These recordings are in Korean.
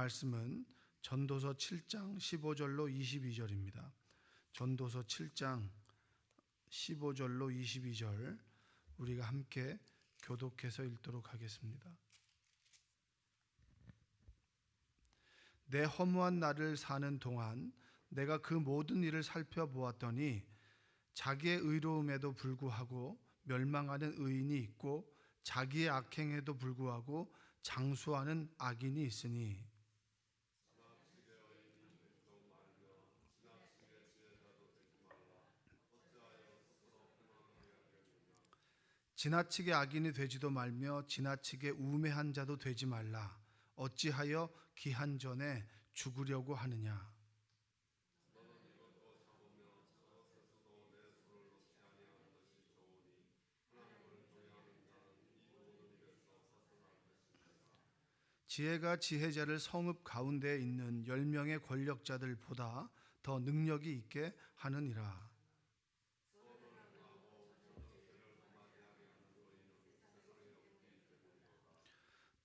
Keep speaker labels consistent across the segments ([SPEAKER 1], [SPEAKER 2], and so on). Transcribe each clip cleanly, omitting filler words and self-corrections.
[SPEAKER 1] 말씀은 전도서 7장 15절로 22절입니다. 전도서 7장 15절로 22절 우리가 함께 교독해서 읽도록 하겠습니다. 내 허무한 날을 사는 동안 내가 그 모든 일을 살펴보았더니 자기의 의로움에도 불구하고 멸망하는 의인이 있고 자기의 악행에도 불구하고 장수하는 악인이 있으니 지나치게 악인이 되지도 말며 지나치게 우매한 자도 되지 말라. 어찌하여 기한 전에 죽으려고 하느냐. 지혜가 지혜자를 성읍 가운데에 있는 10명의 권력자들보다 더 능력이 있게 하느니라.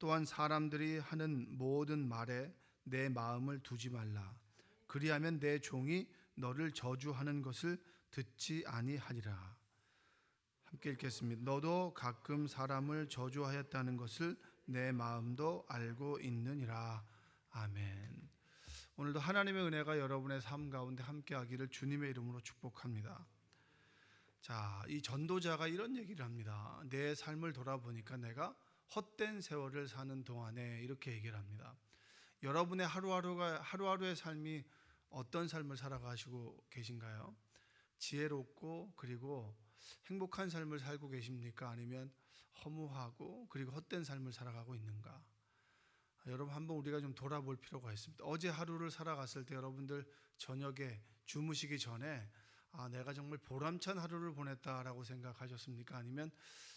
[SPEAKER 1] 또한 사람들이 하는 모든 말에 내 마음을 두지 말라. 그리하면 내 종이 너를 저주하는 것을 듣지 아니하리라. 함께 읽겠습니다. 너도 가끔 사람을 저주하였다는 것을 내 마음도 알고 있느니라. 아멘. 오늘도 하나님의 은혜가 여러분의 삶 가운데 함께하기를 주님의 이름으로 축복합니다. 자, 이 전도자가 이런 얘기를 합니다. 내 삶을 돌아보니까 내가 헛된 세월을 사는 동안에 이렇게 얘기를 합니다. 여러분의 하루하루의 삶이 어떤 삶을 살아가시고 계신가요? 지혜롭고 그리고 행복한 삶을 살고 계십니까? 아니면 허무하고 그리고 헛된 삶을 살아가고 있는가? 여러분 한번 우리가 좀 돌아볼 필요가 있습니다. 어제 하루를 살아갔을 때 여러분들 저녁에 주무시기 전에 내가 정말 보람찬 하루를 보냈다라고 생각하셨습니까? 아니면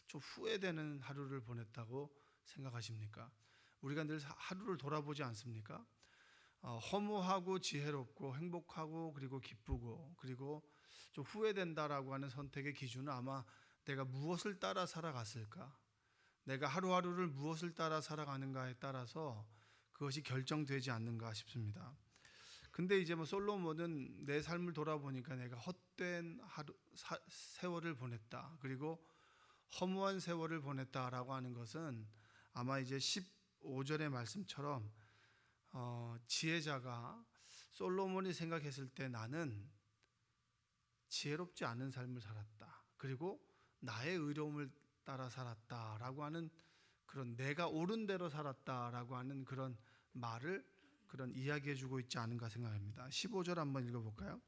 [SPEAKER 1] 좀 후회되는 하루를 보냈다고 생각하십니까? 우리가 늘 하루를 돌아보지 않습니까? 허무하고 지혜롭고 행복하고 그리고 기쁘고 그리고 좀 후회된다라고 하는 선택의 기준은 아마 내가 무엇을 따라 살아갔을까? 내가 하루하루를 무엇을 따라 살아가는가에 따라서 그것이 결정되지 않는가 싶습니다. 근데 이제 솔로몬은 내 삶을 돌아보니까 내가 헛된 세월을 보냈다. 그리고 허무한 세월을 보냈다라고 하는 것은 아마 이제 15절의 말씀처럼 지혜자가 솔로몬이 생각했을 때 나는 지혜롭지 않은 삶을 살았다. 그리고 나의 의로움을 따라 살았다라고 하는 그런 내가 옳은 대로 살았다라고 하는 그런 말을 그런 이야기해 주고 있지 않은가 생각합니다. 15절 한번 읽어볼까요?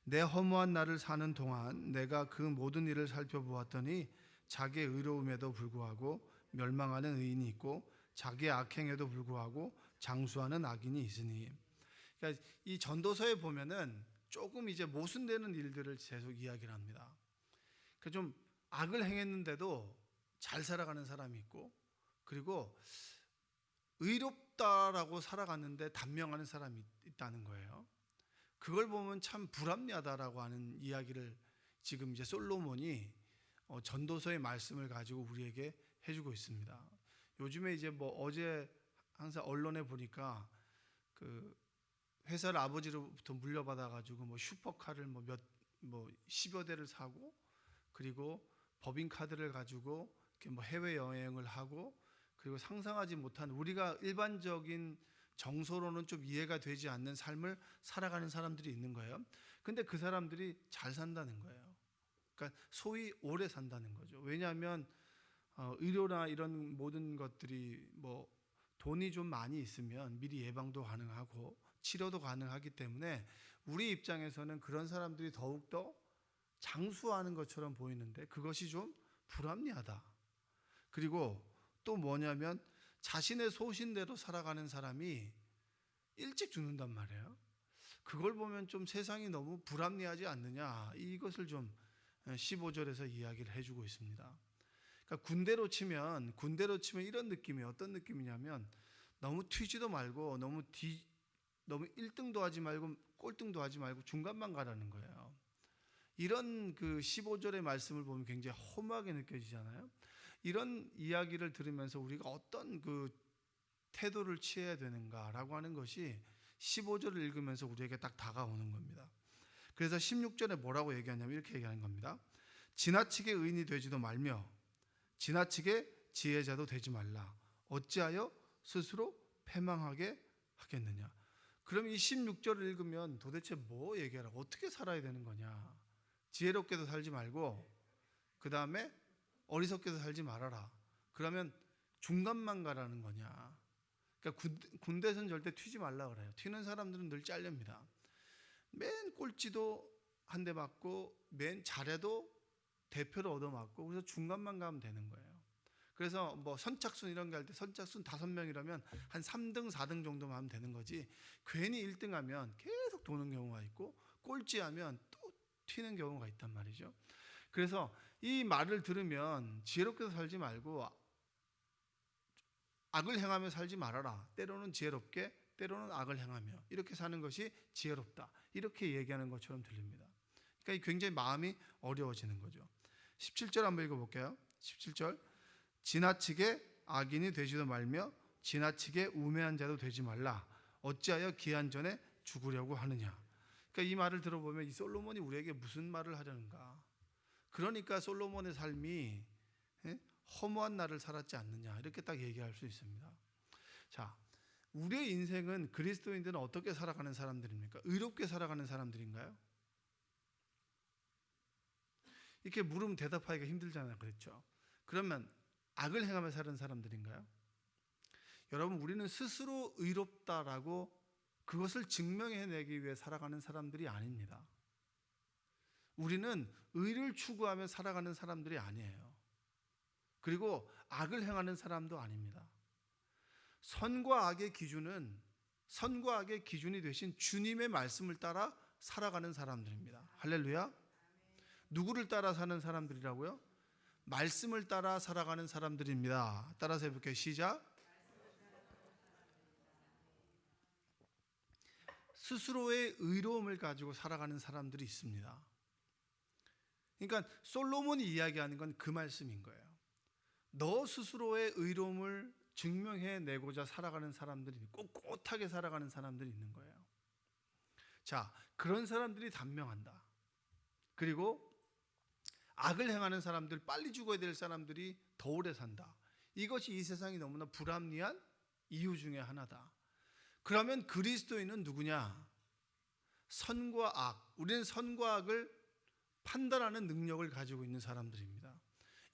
[SPEAKER 1] 내 허무한 날을 사는 동안 내가 그 모든 일을 살펴보았더니 자기의 의로움에도 불구하고 멸망하는 의인이 있고 자기의 악행에도 불구하고 장수하는 악인이 있으니. 그러니까 이 전도서에 보면은 조금 이제 모순되는 일들을 계속 이야기를 합니다. 그러니까 좀 악을 행했는데도 잘 살아가는 사람이 있고 그리고 의롭다라고 살아갔는데 단명하는 사람이 있다는 거예요. 그걸 보면 참 불합리하다라고 하는 이야기를 지금 이제 솔로몬이 전도서의 말씀을 가지고 우리에게 해주고 있습니다. 요즘에 이제 어제 항상 언론에 보니까 그 회사를 아버지로부터 물려받아가지고 슈퍼카를 10여 대를 사고 그리고 법인카드를 가지고 이렇게 해외여행을 하고 그리고 상상하지 못한 우리가 일반적인 정서로는 좀 이해가 되지 않는 삶을 살아가는 사람들이 있는 거예요. 근데 그 사람들이 잘 산다는 거예요. 그러니까 소위 오래 산다는 거죠. 왜냐하면 의료나 이런 모든 것들이 돈이 좀 많이 있으면 미리 예방도 가능하고 치료도 가능하기 때문에 우리 입장에서는 그런 사람들이 더욱더 장수하는 것처럼 보이는데 그것이 좀 불합리하다. 그리고 또 뭐냐면 자신의 소신대로 살아가는 사람이 일찍 죽는단 말이에요. 그걸 보면 좀 세상이 너무 불합리하지 않느냐, 이것을 좀 15절에서 이야기를 해주고 있습니다. 그러니까 군대로 치면 이런 느낌이 어떤 느낌이냐면 너무 튀지도 말고 너무 1등도 하지 말고 꼴등도 하지 말고 중간만 가라는 거예요. 이런 그 15절의 말씀을 보면 굉장히 허무하게 느껴지잖아요. 이런 이야기를 들으면서 우리가 어떤 그 태도를 취해야 되는가라고 하는 것이 15절을 읽으면서 우리에게 딱 다가오는 겁니다. 그래서 16절에 뭐라고 얘기하냐면 이렇게 얘기하는 겁니다. 지나치게 의인이 되지도 말며 지나치게 지혜자도 되지 말라. 어찌하여 스스로 패망하게 하겠느냐. 그럼 이 16절을 읽으면 도대체 뭐 얘기하라고, 어떻게 살아야 되는 거냐. 지혜롭게도 살지 말고 그 다음에 어리석게도 살지 말아라. 그러면 중간만 가라는 거냐. 그러니까 군대에서는 절대 튀지 말라 그래요. 튀는 사람들은 늘 잘립니다. 맨 꼴찌도 한 대 맞고 맨 잘해도 대표를 얻어맞고, 그래서 중간만 가면 되는 거예요. 그래서 뭐 선착순 이런 거 할 때 선착순 5명이라면 한 3등 4등 정도만 하면 되는 거지, 괜히 1등 하면 계속 도는 경우가 있고 꼴찌하면 또 튀는 경우가 있단 말이죠. 그래서 이 말을 들으면 지혜롭게 살지 말고 악을 행하며 살지 말아라. 때로는 지혜롭게 때로는 악을 행하며 이렇게 사는 것이 지혜롭다, 이렇게 얘기하는 것처럼 들립니다. 그러니까 굉장히 마음이 어려워지는 거죠. 17절 한번 읽어볼게요. 17절, 지나치게 악인이 되지도 말며 지나치게 우매한 자도 되지 말라. 어찌하여 기한 전에 죽으려고 하느냐. 그러니까 이 말을 들어보면 이 솔로몬이 우리에게 무슨 말을 하려는가. 그러니까 솔로몬의 삶이 허무한 날을 살았지 않느냐, 이렇게 딱 얘기할 수 있습니다. 자, 우리의 인생은 그리스도인들은 어떻게 살아가는 사람들입니까? 의롭게 살아가는 사람들인가요? 이렇게 물으면 대답하기가 힘들잖아요. 그렇죠? 그러면 악을 행하며 사는 사람들인가요? 여러분, 우리는 스스로 의롭다라고 그것을 증명해내기 위해 살아가는 사람들이 아닙니다. 우리는 의를 추구하며 살아가는 사람들이 아니에요. 그리고 악을 행하는 사람도 아닙니다. 선과 악의 기준은, 선과 악의 기준이 되신 주님의 말씀을 따라 살아가는 사람들입니다. 할렐루야. 누구를 따라 사는 사람들이라고요? 말씀을 따라 살아가는 사람들입니다. 따라서 해볼게요. 시작. 스스로의 의로움을 가지고 살아가는 사람들이 있습니다. 그러니까 솔로몬이 이야기하는 건 그 말씀인 거예요. 너 스스로의 의로움을 증명해내고자 살아가는 사람들이, 꼿꼿하게 살아가는 사람들이 있는 거예요. 자, 그런 사람들이 단명한다. 그리고 악을 행하는 사람들, 빨리 죽어야 될 사람들이 더 오래 산다. 이것이 이 세상이 너무나 불합리한 이유 중에 하나다. 그러면 그리스도인은 누구냐? 선과 악, 우리는 선과 악을 판단하는 능력을 가지고 있는 사람들입니다.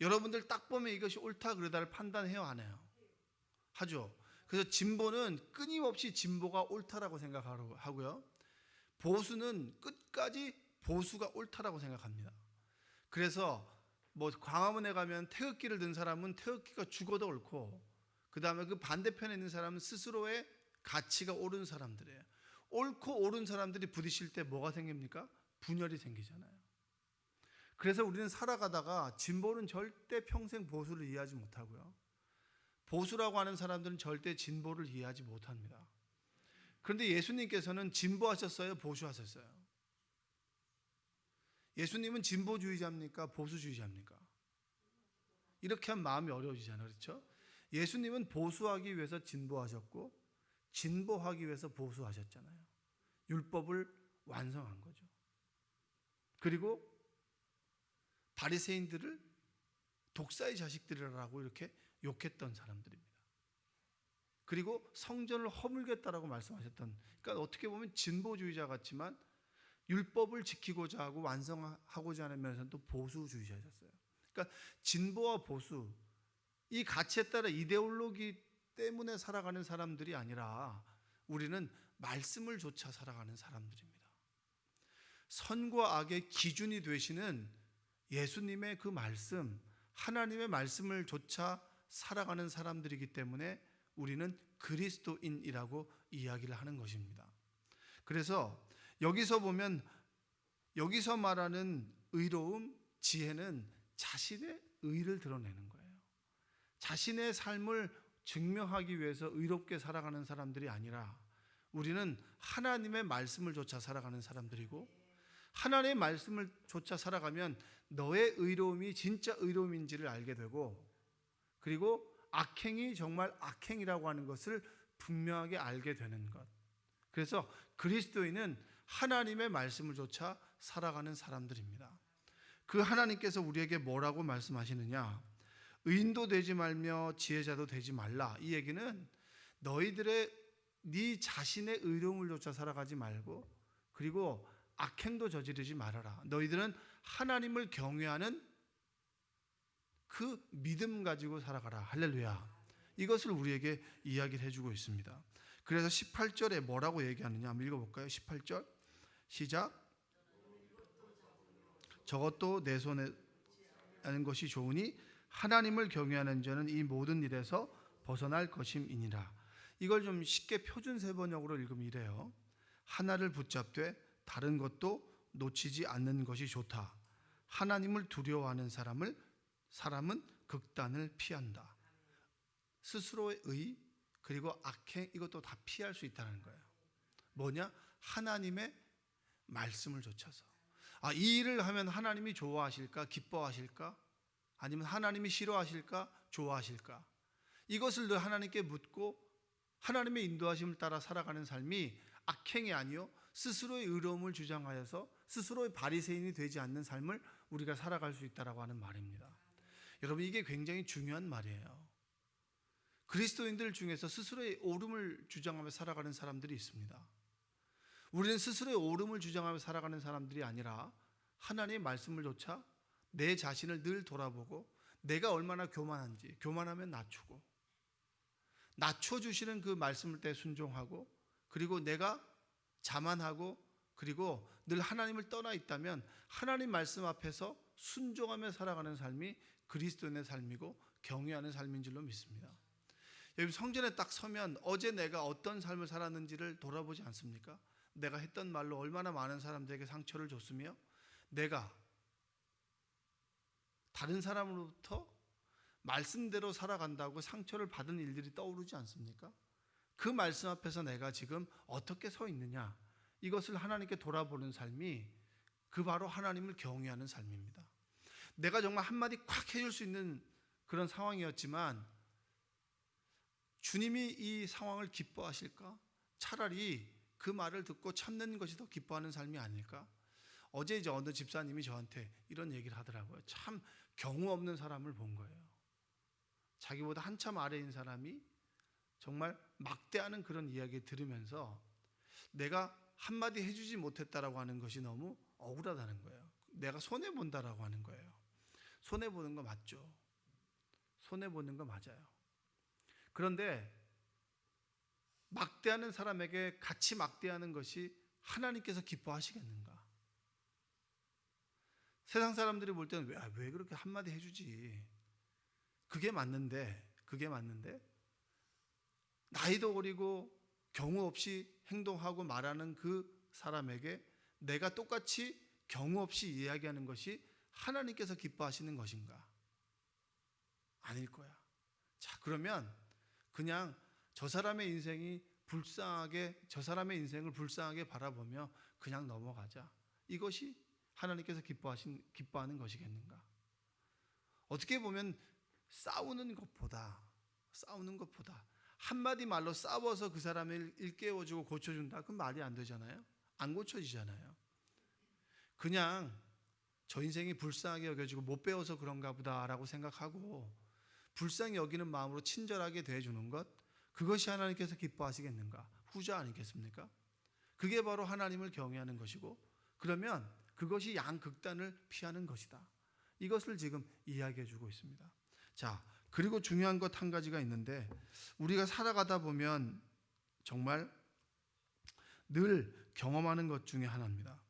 [SPEAKER 1] 여러분들 딱 보면 이것이 옳다 그르다를 판단해요, 안 해요? 하죠. 그래서 진보는 끊임없이 진보가 옳다라고 생각하고요, 보수는 끝까지 보수가 옳다라고 생각합니다. 그래서 뭐 광화문에 가면 태극기를 든 사람은 태극기가 죽어도 옳고, 그 다음에 그 반대편에 있는 사람은 스스로의 가치가 옳은 사람들이에요. 옳고 옳은 사람들이 부딪힐 때 뭐가 생깁니까? 분열이 생기잖아요. 그래서 우리는 살아가다가 진보는 절대 평생 보수를 이해하지 못하고요, 보수라고 하는 사람들은 절대 진보를 이해하지 못합니다. 그런데 예수님께서는 진보하셨어요? 보수하셨어요? 예수님은 진보주의자입니까? 보수주의자입니까? 이렇게 하면 마음이 어려워지잖아요. 그렇죠? 예수님은 보수하기 위해서 진보하셨고 진보하기 위해서 보수하셨잖아요. 율법을 완성한 거죠. 그리고 바리새인들을 독사의 자식들이라고 이렇게 욕했던 사람들입니다. 그리고 성전을 허물겠다라고 말씀하셨던, 그러니까 어떻게 보면 진보주의자 같지만 율법을 지키고자 하고 완성하고자 하는 면에서는 또 보수주의자였어요. 그러니까 진보와 보수, 이 가치에 따라 이데올로기 때문에 살아가는 사람들이 아니라 우리는 말씀을 좇아 살아가는 사람들입니다. 선과 악의 기준이 되시는 예수님의 그 말씀, 하나님의 말씀을 좇아 살아가는 사람들이기 때문에 우리는 그리스도인이라고 이야기를 하는 것입니다. 그래서 여기서 보면, 여기서 말하는 의로움, 지혜는 자신의 의를 드러내는 거예요. 자신의 삶을 증명하기 위해서 의롭게 살아가는 사람들이 아니라 우리는 하나님의 말씀을 좇아 살아가는 사람들이고, 하나님의 말씀을 좇아 살아가면 너의 의로움이 진짜 의로움인지를 알게 되고, 그리고 악행이 정말 악행이라고 하는 것을 분명하게 알게 되는 것. 그래서 그리스도인은 하나님의 말씀을 조차 살아가는 사람들입니다. 그 하나님께서 우리에게 뭐라고 말씀하시느냐? 의인도 되지 말며 지혜자도 되지 말라. 이 얘기는 네 자신의 의로움을 조차 살아가지 말고, 그리고 악행도 저지르지 말아라. 너희들은 하나님을 경외하는 그 믿음 가지고 살아가라. 할렐루야. 이것을 우리에게 이야기를 해주고 있습니다. 그래서 18절에 뭐라고 얘기하느냐 한번 읽어볼까요? 18절 시작. 저것도 내 손에 하는 것이 좋으니 하나님을 경외하는 자는 이 모든 일에서 벗어날 것임이니라. 이걸 좀 쉽게 표준세 번역으로 읽으면 이래요. 하나를 붙잡되 다른 것도 놓치지 않는 것이 좋다. 하나님을 두려워하는 사람은 극단을 피한다. 스스로의 의 그리고 악행 이것도 다 피할 수 있다는 거예요. 뭐냐? 하나님의 말씀을 좇아서. 이 일을 하면 하나님이 좋아하실까? 기뻐하실까? 아니면 하나님이 싫어하실까? 좋아하실까? 이것을 늘 하나님께 묻고 하나님의 인도하심을 따라 살아가는 삶이 악행이 아니요 스스로의 의로움을 주장하여서 스스로의 바리새인이 되지 않는 삶을 우리가 살아갈 수 있다라고 하는 말입니다. 여러분, 이게 굉장히 중요한 말이에요. 그리스도인들 중에서 스스로의 옳음을 주장하며 살아가는 사람들이 있습니다. 우리는 스스로의 옳음을 주장하며 살아가는 사람들이 아니라 하나님의 말씀을 조차 내 자신을 늘 돌아보고 내가 얼마나 교만한지, 교만하면 낮추고, 낮춰주시는 그 말씀을 때 순종하고, 그리고 내가 자만하고, 그리고 늘 하나님을 떠나 있다면 하나님 말씀 앞에서 순종하며 살아가는 삶이 그리스도인의 삶이고 경외하는 삶인 줄로 믿습니다. 여러분, 성전에 딱 서면 어제 내가 어떤 삶을 살았는지를 돌아보지 않습니까? 내가 했던 말로 얼마나 많은 사람들에게 상처를 줬으며 내가 다른 사람으로부터 말씀대로 살아간다고 상처를 받은 일들이 떠오르지 않습니까? 그 말씀 앞에서 내가 지금 어떻게 서 있느냐, 이것을 하나님께 돌아보는 삶이 그 바로 하나님을 경외하는 삶입니다. 내가 정말 한마디 콱 해줄 수 있는 그런 상황이었지만 주님이 이 상황을 기뻐하실까? 차라리 그 말을 듣고 참는 것이 더 기뻐하는 삶이 아닐까? 어제 이제 어느 집사님이 저한테 이런 얘기를 하더라고요. 참 경우 없는 사람을 본 거예요. 자기보다 한참 아래인 사람이 정말 막대하는 그런 이야기 들으면서 내가 한마디 해주지 못했다라고 하는 것이 너무 억울하다는 거예요. 내가 손해본다라고 하는 거예요. 손해보는 거 맞죠? 손해보는 거 맞아요. 그런데 막대하는 사람에게 같이 막대하는 것이 하나님께서 기뻐하시겠는가? 세상 사람들이 볼 때는 왜 그렇게 한마디 해주지? 그게 맞는데 나이도 어리고 경우 없이 행동하고 말하는 그 사람에게 내가 똑같이 경우 없이 이야기하는 것이 하나님께서 기뻐하시는 것인가? 아닐 거야. 자, 그러면 그냥 저 사람의 인생을 불쌍하게 바라보며 그냥 넘어가자. 이것이 하나님께서 기뻐하는 것이겠는가? 어떻게 보면 싸우는 것보다 한마디 말로 싸워서 그 사람을 일깨워주고 고쳐준다. 그건 말이 안 되잖아요. 안 고쳐지잖아요. 그냥 저 인생이 불쌍하게 여겨지고 못 배워서 그런가 보다라고 생각하고 불쌍히 여기는 마음으로 친절하게 대해주는 것, 그것이 하나님께서 기뻐하시겠는가? 후자 아니겠습니까? 그게 바로 하나님을 경외하는 것이고, 그러면 그것이 양극단을 피하는 것이다. 이것을 지금 이야기해 주고 있습니다. 자, 그리고 중요한 것 한 가지가 있는데, 우리가 살아가다 보면 정말 늘 경험하는 것 중에 하나입니다.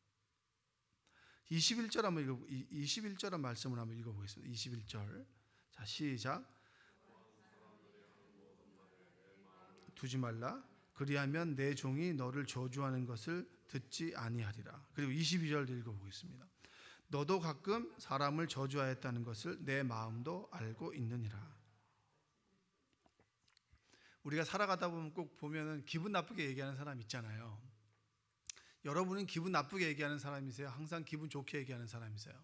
[SPEAKER 1] 21절 말씀을 한번 읽어보겠습니다. 21절. 자, 시작. 두지 말라. 그리하면 내 종이 너를 저주하는 것을 듣지 아니하리라. 그리고 22절 읽어보겠습니다. 너도 가끔 사람을 저주하였다는 것을 내 마음도 알고 있느니라. 우리가 살아가다 보면 꼭 보면은 기분 나쁘게 얘기하는 사람 있잖아요. 여러분은 기분 나쁘게 얘기하는 사람이세요? 항상 기분 좋게 얘기하는 사람이세요?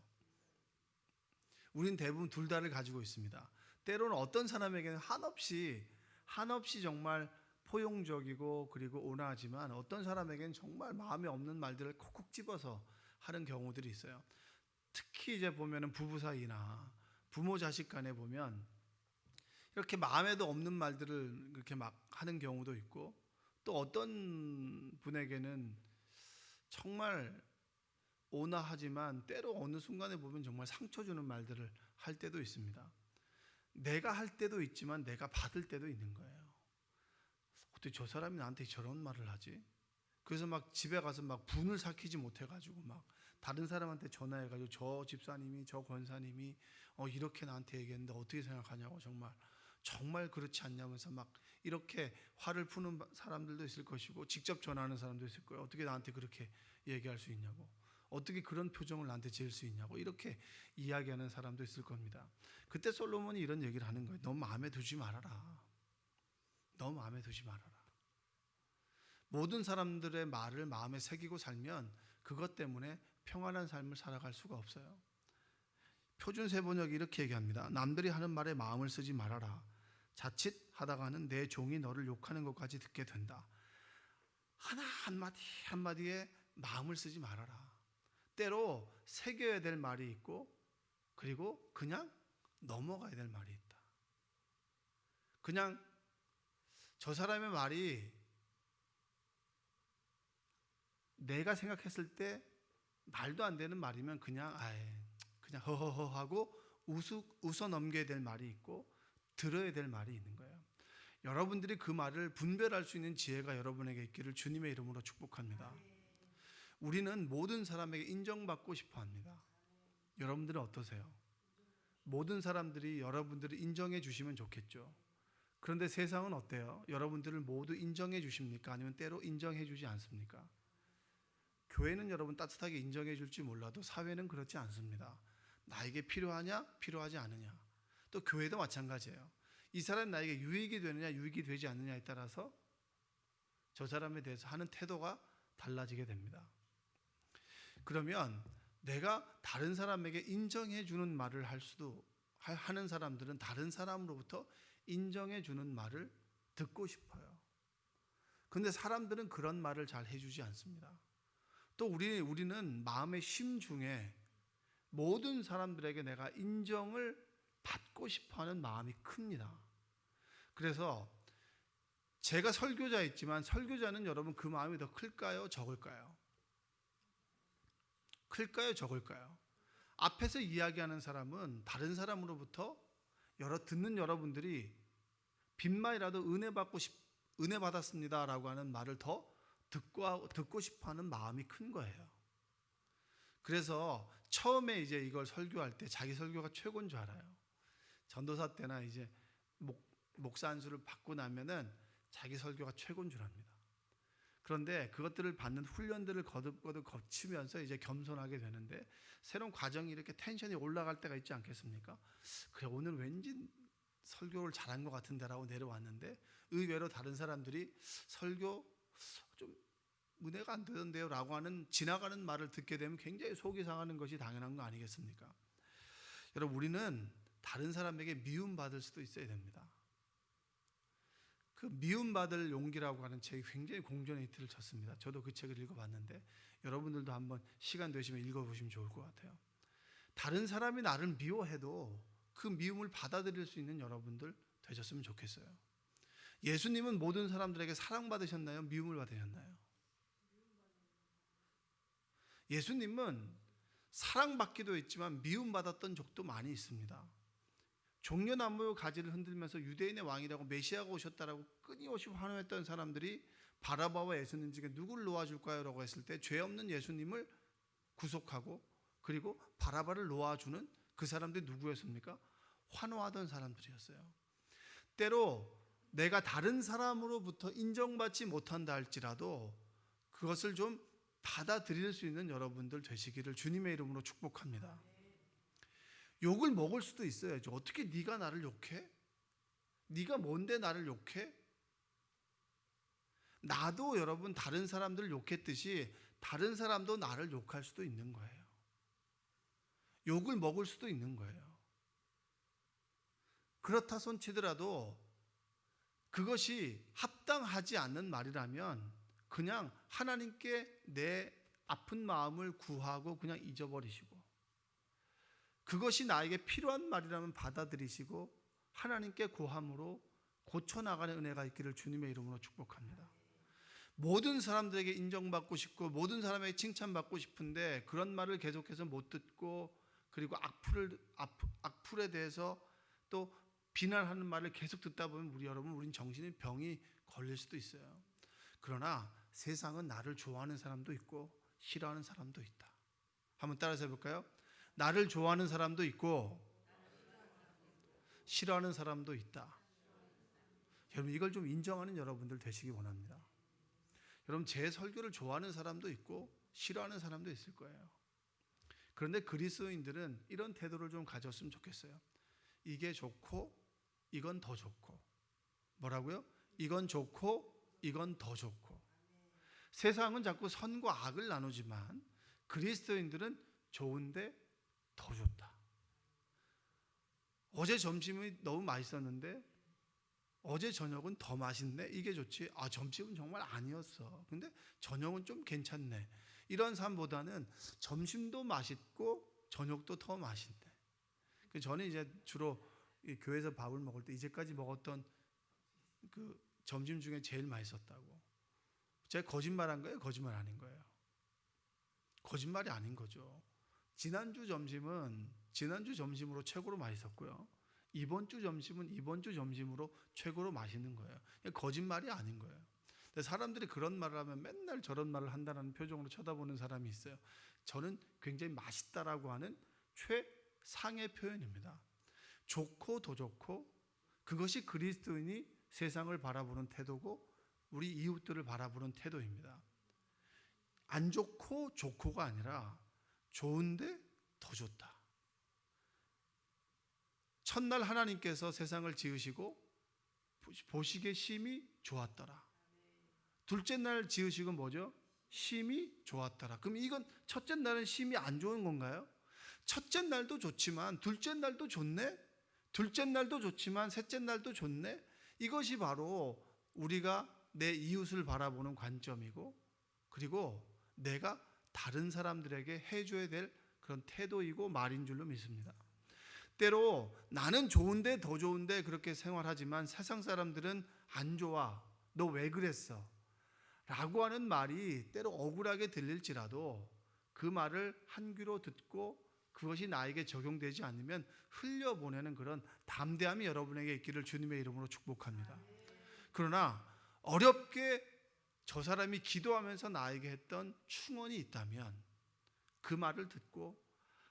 [SPEAKER 1] 우린 대부분 둘 다를 가지고 있습니다. 때로는 어떤 사람에게는 한없이 정말 포용적이고 그리고 온화하지만 어떤 사람에게는 정말 마음에 없는 말들을 콕콕 집어서 하는 경우들이 있어요. 특히 이제 보면은 부부 사이나 부모 자식 간에 보면 이렇게 마음에도 없는 말들을 그렇게 막 하는 경우도 있고, 또 어떤 분에게는 정말 온화하지만 때로 어느 순간에 보면 정말 상처 주는 말들을 할 때도 있습니다. 내가 할 때도 있지만 내가 받을 때도 있는 거예요. 어떻게 저 사람이 나한테 저런 말을 하지? 그래서 막 집에 가서 막 분을 삭히지 못해가지고 막 다른 사람한테 전화해가지고 저 집사님이 저 권사님이 이렇게 나한테 얘기했는데 어떻게 생각하냐고 정말 그렇지 않냐면서 막 이렇게 화를 푸는 사람들도 있을 것이고, 직접 전화하는 사람도 있을 거예요. 어떻게 나한테 그렇게 얘기할 수 있냐고, 어떻게 그런 표정을 나한테 지을 수 있냐고 이렇게 이야기하는 사람도 있을 겁니다. 그때 솔로몬이 이런 얘기를 하는 거예요. 너 마음에 두지 말아라. 너 마음에 두지 말아라. 모든 사람들의 말을 마음에 새기고 살면 그것 때문에 평안한 삶을 살아갈 수가 없어요. 표준세 번역이 이렇게 얘기합니다. 남들이 하는 말에 마음을 쓰지 말아라. 자칫 하다가는 내 종이 너를 욕하는 것까지 듣게 된다. 하나 한마디 한마디에 마음을 쓰지 말아라. 때로 새겨야 될 말이 있고, 그리고 그냥 넘어가야 될 말이 있다. 그냥 저 사람의 말이 내가 생각했을 때 말도 안 되는 말이면 그냥 허허허 하고 웃어 넘겨야 될 말이 있고, 들어야 될 말이 있는 거예요. 여러분들이 그 말을 분별할 수 있는 지혜가 여러분에게 있기를 주님의 이름으로 축복합니다. 우리는 모든 사람에게 인정받고 싶어 합니다. 여러분들은 어떠세요? 모든 사람들이 여러분들을 인정해 주시면 좋겠죠. 그런데 세상은 어때요? 여러분들을 모두 인정해 주십니까? 아니면 때로 인정해 주지 않습니까? 교회는 여러분 따뜻하게 인정해 줄지 몰라도 사회는 그렇지 않습니다. 나에게 필요하냐? 필요하지 않느냐? 또 교회도 마찬가지예요. 이 사람이 나에게 유익이 되느냐 유익이 되지 않느냐에 따라서 저 사람에 대해서 하는 태도가 달라지게 됩니다. 그러면 내가 다른 사람에게 인정해 주는 말을 하는 사람들은 다른 사람으로부터 인정해 주는 말을 듣고 싶어요. 그런데 사람들은 그런 말을 잘 해주지 않습니다. 또 우리는 마음의 심중에 모든 사람들에게 내가 인정을 받고 싶어하는 마음이 큽니다. 그래서 제가 설교자였지만 설교자는 여러분 그 마음이 더 클까요? 적을까요? 클까요? 적을까요? 앞에서 이야기하는 사람은 다른 사람으로부터 듣는 여러분들이 빈말이라도 은혜 받았습니다라고 하는 말을 더 듣고 싶어하는 마음이 큰 거예요. 그래서 처음에 이제 이걸 설교할 때 자기 설교가 최고인 줄 알아요. 전도사 때나 이제 목사 안수를 받고 나면은 자기 설교가 최고인 줄 압니다. 그런데 그것들을 받는 훈련들을 거듭 거치면서 이제 겸손하게 되는데, 새로운 과정이 이렇게 텐션이 올라갈 때가 있지 않겠습니까? 그래, 오늘 왠지 설교를 잘한 것 같은데라고 내려왔는데 의외로 다른 사람들이 설교 좀 은혜가 안 되던데요 라고 하는 지나가는 말을 듣게 되면 굉장히 속이 상하는 것이 당연한 거 아니겠습니까? 여러분, 우리는 다른 사람에게 미움받을 수도 있어야 됩니다. 그 미움받을 용기라고 하는 책이 굉장히 공존의 히트를 쳤습니다. 저도 그 책을 읽어봤는데 여러분들도 한번 시간 되시면 읽어보시면 좋을 것 같아요. 다른 사람이 나를 미워해도 그 미움을 받아들일 수 있는 여러분들 되셨으면 좋겠어요. 예수님은 모든 사람들에게 사랑받으셨나요? 미움을 받으셨나요? 예수님은 사랑받기도 했지만 미움받았던 적도 많이 있습니다. 종려나무 가지를 흔들면서 유대인의 왕이라고 메시아가 오셨다라고 끊임없이 환호했던 사람들이 바라바와 예수님 중에 누굴 놓아줄까요? 라고 했을 때 죄 없는 예수님을 구속하고 그리고 바라바를 놓아주는 그 사람들이 누구였습니까? 환호하던 사람들이었어요. 때로 내가 다른 사람으로부터 인정받지 못한다 할지라도 그것을 좀 받아들일 수 있는 여러분들 되시기를 주님의 이름으로 축복합니다. 욕을 먹을 수도 있어요. 어떻게 네가 나를 욕해? 네가 뭔데 나를 욕해? 나도 여러분 다른 사람들을 욕했듯이 다른 사람도 나를 욕할 수도 있는 거예요. 욕을 먹을 수도 있는 거예요. 그렇다 손치더라도 그것이 합당하지 않는 말이라면 그냥 하나님께 내 아픈 마음을 구하고 그냥 잊어버리시고, 그것이 나에게 필요한 말이라면 받아들이시고 하나님께 고함으로 고쳐나가는 은혜가 있기를 주님의 이름으로 축복합니다. 모든 사람들에게 인정받고 싶고 모든 사람에게 칭찬받고 싶은데 그런 말을 계속해서 못 듣고, 그리고 악플에 대해서 또 비난하는 말을 계속 듣다 보면 우린 정신에 병이 걸릴 수도 있어요. 그러나 세상은 나를 좋아하는 사람도 있고 싫어하는 사람도 있다. 한번 따라서 해볼까요? 나를 좋아하는 사람도 있고 싫어하는 사람도 있다. 여러분, 이걸 좀 인정하는 여러분들 되시기 원합니다. 여러분, 제 설교를 좋아하는 사람도 있고 싫어하는 사람도 있을 거예요. 그런데 그리스도인들은 이런 태도를 좀 가졌으면 좋겠어요. 이게 좋고 이건 더 좋고. 뭐라고요? 이건 좋고 이건 더 좋고. 세상은 자꾸 선과 악을 나누지만 그리스도인들은 좋은데 더 좋다. 어제 점심이 너무 맛있었는데 어제 저녁은 더 맛있네. 이게 좋지. 점심은 정말 아니었어. 근데 저녁은 좀 괜찮네. 이런 삶보다는 점심도 맛있고 저녁도 더 맛있네. 저는 이제 주로 교회에서 밥을 먹을 때 이제까지 먹었던 그 점심 중에 제일 맛있었다고. 제가 거짓말한 거예요? 거짓말 아닌 거예요? 거짓말이 아닌 거죠. 지난주 점심은 지난주 점심으로 최고로 맛있었고요. 이번 주 점심은 이번 주 점심으로 최고로 맛있는 거예요. 거짓말이 아닌 거예요. 근데 사람들이 그런 말을 하면 맨날 저런 말을 한다는 표정으로 쳐다보는 사람이 있어요. 저는 굉장히 맛있다라고 하는 최상의 표현입니다. 좋고 더 좋고, 그것이 그리스도인이 세상을 바라보는 태도고 우리 이웃들을 바라보는 태도입니다. 안 좋고 좋고가 아니라 좋은데 더 좋다. 첫날 하나님께서 세상을 지으시고 보시기에 심히 좋았더라. 둘째 날 지으시고 뭐죠? 심히 좋았더라. 그럼 이건 첫째 날은 심히 안 좋은 건가요? 첫째 날도 좋지만 둘째 날도 좋네? 둘째 날도 좋지만 셋째 날도 좋네? 이것이 바로 우리가 내 이웃을 바라보는 관점이고, 그리고 내가 다른 사람들에게 해줘야 될 그런 태도이고 말인 줄로 믿습니다. 때로 나는 좋은데 더 좋은데 그렇게 생활하지만 세상 사람들은 안 좋아, 너 왜 그랬어? 라고 하는 말이 때로 억울하게 들릴지라도 그 말을 한 귀로 듣고 그것이 나에게 적용되지 않으면 흘려보내는 그런 담대함이 여러분에게 있기를 주님의 이름으로 축복합니다. 그러나 어렵게 저 사람이 기도하면서 나에게 했던 충언이 있다면 그 말을 듣고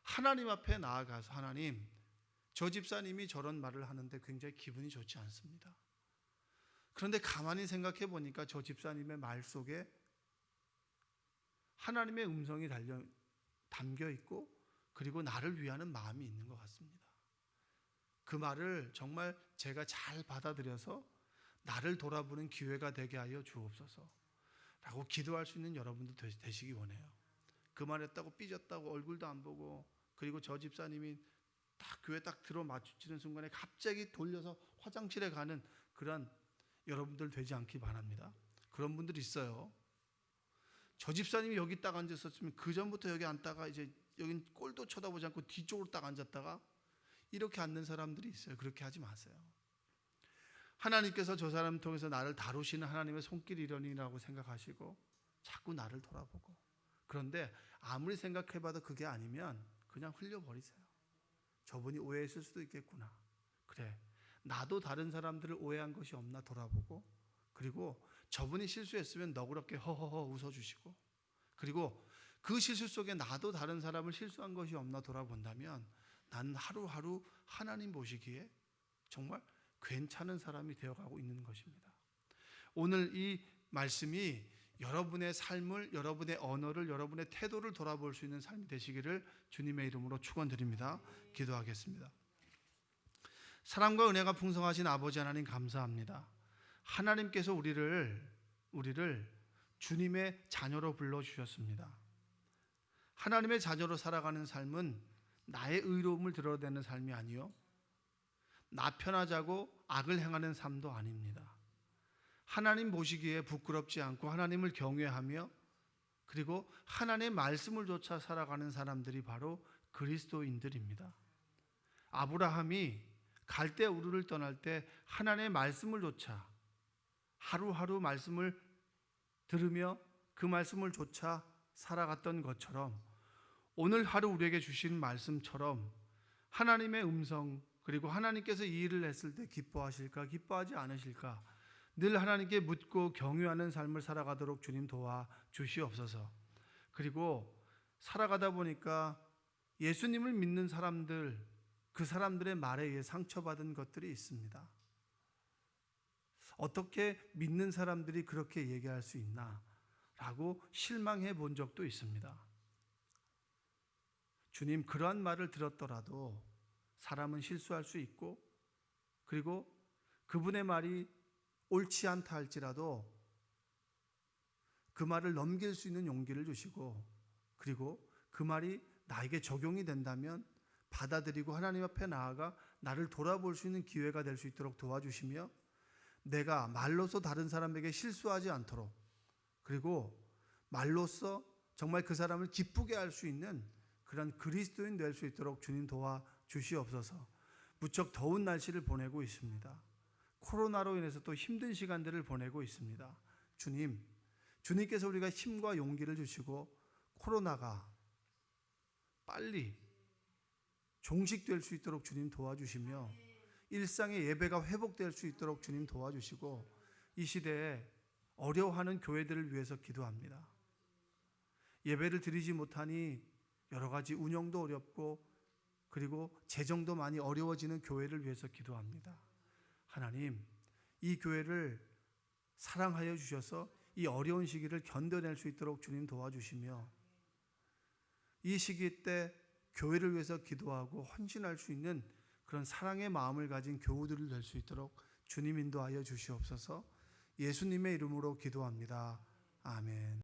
[SPEAKER 1] 하나님 앞에 나아가서, 하나님, 저 집사님이 저런 말을 하는데 굉장히 기분이 좋지 않습니다. 그런데 가만히 생각해 보니까 저 집사님의 말 속에 하나님의 음성이 담겨 있고 그리고 나를 위하는 마음이 있는 것 같습니다. 그 말을 정말 제가 잘 받아들여서 나를 돌아보는 기회가 되게 하여 주옵소서 라고 기도할 수 있는 여러분도 되시기 원해요. 그 말했다고 삐졌다고 얼굴도 안 보고, 그리고 저 집사님이 딱 교회 딱 들어 마주치는 순간에 갑자기 돌려서 화장실에 가는 그런 여러분들 되지 않기 바랍니다. 그런 분들 있어요. 저 집사님이 여기 딱 앉았었으면 그 전부터 여기 앉다가 이제 여긴 꼴도 쳐다보지 않고 뒤쪽으로 딱 앉았다가 이렇게 앉는 사람들이 있어요. 그렇게 하지 마세요. 하나님께서 저 사람을 통해서 나를 다루시는 하나님의 손길이려니라고 생각하시고 자꾸 나를 돌아보고, 그런데 아무리 생각해봐도 그게 아니면 그냥 흘려버리세요. 저분이 오해했을 수도 있겠구나. 그래, 나도 다른 사람들을 오해한 것이 없나 돌아보고, 그리고 저분이 실수했으면 너그럽게 허허허 웃어주시고, 그리고 그 실수 속에 나도 다른 사람을 실수한 것이 없나 돌아본다면 나는 하루하루 하나님 보시기에 정말 괜찮은 사람이 되어가고 있는 것입니다. 오늘 이 말씀이 여러분의 삶을, 여러분의 언어를, 여러분의 태도를 돌아볼 수 있는 삶이 되시기를 주님의 이름으로 축원드립니다. 기도하겠습니다. 사랑과 은혜가 풍성하신 아버지 하나님, 감사합니다. 하나님께서 우리를 주님의 자녀로 불러주셨습니다. 하나님의 자녀로 살아가는 삶은 나의 의로움을 드러내는 삶이 아니요, 나 편하자고 악을 행하는 삶도 아닙니다. 하나님 보시기에 부끄럽지 않고 하나님을 경외하며 그리고 하나님의 말씀을 좇아 살아가는 사람들이 바로 그리스도인들입니다. 아브라함이 갈대 우르를 떠날 때 하나님의 말씀을 좇아 하루하루 말씀을 들으며 그 말씀을 좇아 살아갔던 것처럼 오늘 하루 우리에게 주신 말씀처럼 하나님의 음성 그리고 하나님께서 이 일을 했을 때 기뻐하실까 기뻐하지 않으실까 늘 하나님께 묻고 경유하는 삶을 살아가도록 주님 도와주시옵소서. 그리고 살아가다 보니까 예수님을 믿는 사람들 그 사람들의 말에 의해 상처받은 것들이 있습니다. 어떻게 믿는 사람들이 그렇게 얘기할 수 있나 라고 실망해 본 적도 있습니다. 주님, 그러한 말을 들었더라도 사람은 실수할 수 있고 그리고 그분의 말이 옳지 않다 할지라도 그 말을 넘길 수 있는 용기를 주시고 그리고 그 말이 나에게 적용이 된다면 받아들이고 하나님 앞에 나아가 나를 돌아볼 수 있는 기회가 될 수 있도록 도와주시며 내가 말로서 다른 사람에게 실수하지 않도록 그리고 말로서 정말 그 사람을 기쁘게 할 수 있는 그런 그리스도인 될 수 있도록 주님 도와주시옵소서. 무척 더운 날씨를 보내고 있습니다. 코로나로 인해서 또 힘든 시간들을 보내고 있습니다. 주님께서 우리가 힘과 용기를 주시고 코로나가 빨리 종식될 수 있도록 주님 도와주시며 일상의 예배가 회복될 수 있도록 주님 도와주시고 이 시대에 어려워하는 교회들을 위해서 기도합니다. 예배를 드리지 못하니 여러 가지 운영도 어렵고 그리고 재정도 많이 어려워지는 교회를 위해서 기도합니다. 하나님, 이 교회를 사랑하여 주셔서 이 어려운 시기를 견뎌낼 수 있도록 주님 도와주시며 이 시기 때 교회를 위해서 기도하고 헌신할 수 있는 그런 사랑의 마음을 가진 교우들을 될 수 있도록 주님 인도하여 주시옵소서. 예수님의 이름으로 기도합니다. 아멘.